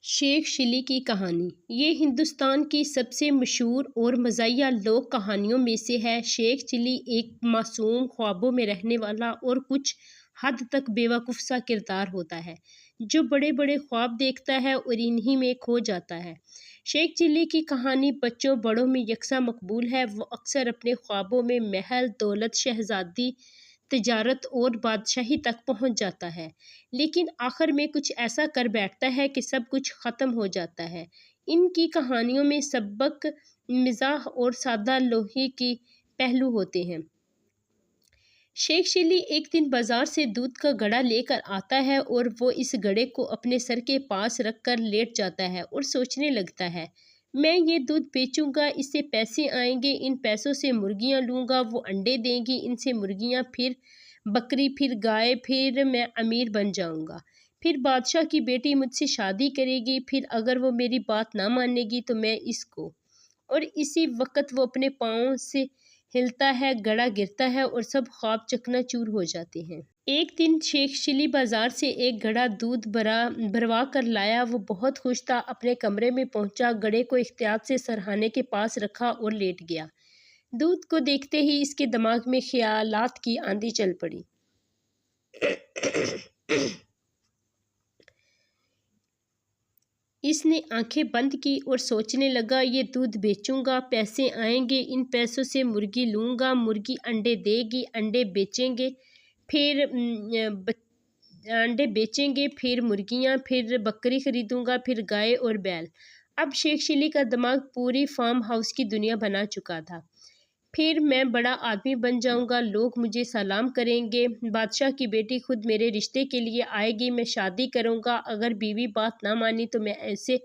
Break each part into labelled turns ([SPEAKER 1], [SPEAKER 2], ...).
[SPEAKER 1] شیخ شلی کی کہانی۔ یہ ہندوستان کی سب سے مشہور اور مزاحیہ لوک کہانیوں میں سے ہے۔ شیخ چلی ایک معصوم، خوابوں میں رہنے والا اور کچھ حد تک بیوقوف سا کردار ہوتا ہے، جو بڑے بڑے خواب دیکھتا ہے اور انہی میں کھو جاتا ہے۔ شیخ چلی کی کہانی بچوں بڑوں میں یکساں مقبول ہے۔ وہ اکثر اپنے خوابوں میں محل، دولت، شہزادی، تجارت اور بادشاہی تک پہنچ جاتا ہے، لیکن آخر میں کچھ ایسا کر بیٹھتا ہے کہ سب کچھ ختم ہو جاتا ہے۔ ان کی کہانیوں میں سبک، مزاح اور سادہ لوحی کے پہلو ہوتے ہیں۔ شیخ چلی ایک دن بازار سے دودھ کا گڑھا لے کر آتا ہے اور وہ اس گڑھے کو اپنے سر کے پاس رکھ کر لیٹ جاتا ہے اور سوچنے لگتا ہے، میں یہ دودھ بیچوں گا، اس سے پیسے آئیں گے، ان پیسوں سے مرغیاں لوں گا، وہ انڈے دیں گی، ان سے مرغیاں، پھر بکری، پھر گائے، پھر میں امیر بن جاؤں گا، پھر بادشاہ کی بیٹی مجھ سے شادی کرے گی، پھر اگر وہ میری بات نہ مانے گی تو میں اس کو… اور اسی وقت وہ اپنے پاؤں سے ہلتا ہے، گڑھا گرتا ہے اور سب خواب چکنا چور ہو جاتے ہیں۔ ایک دن شیخ چلی بازار سے ایک گڑھا دودھ بھروا کر لایا۔ وہ بہت خوش تھا۔ اپنے کمرے میں پہنچا، گڑھے کو احتیاط سے سرہانے کے پاس رکھا اور لیٹ گیا۔ دودھ کو دیکھتے ہی اس کے دماغ میں خیالات کی آندھی چل پڑی۔ اس نے آنکھیں بند کی اور سوچنے لگا، یہ دودھ بیچوں گا، پیسے آئیں گے، ان پیسوں سے مرغی لوں گا، مرغی انڈے دے گی، انڈے بیچیں گے، پھر مرغیاں، پھر بکری خریدوں گا، پھر گائے اور بیل۔ اب شیخ چلی کا دماغ پوری فارم ہاؤس کی دنیا بنا چکا تھا۔ پھر میں بڑا آدمی بن جاؤں گا، لوگ مجھے سلام کریں گے، بادشاہ کی بیٹی خود میرے رشتے کے لیے آئے گی، میں شادی کروں گا، اگر بیوی بات نہ مانی تو میں ایسے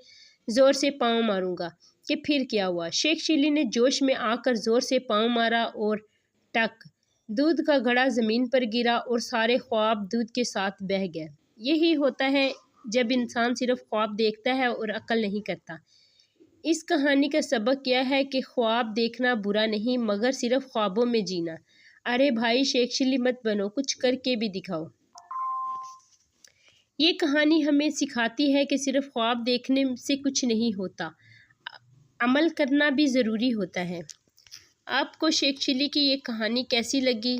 [SPEAKER 1] زور سے پاؤں ماروں گا کہ پھر کیا ہوا۔ شیخ چلی نے جوش میں آ کر زور سے پاؤں مارا اور ٹک! دودھ کا گڑھا زمین پر گرا اور سارے خواب دودھ کے ساتھ بہہ گئے۔ یہی ہوتا ہے جب انسان صرف خواب دیکھتا ہے اور عمل نہیں کرتا۔ اس کہانی کا سبق یہ ہے کہ خواب دیکھنا برا نہیں، مگر صرف خوابوں میں جینا۔ ارے بھائی، شیخ چلی مت بنو، کچھ کر کے بھی دکھاؤ۔ یہ کہانی ہمیں سکھاتی ہے کہ صرف خواب دیکھنے سے کچھ نہیں ہوتا، عمل کرنا بھی ضروری ہوتا ہے۔ آپ کو شیخ چلی کی یہ کہانی کیسی لگی؟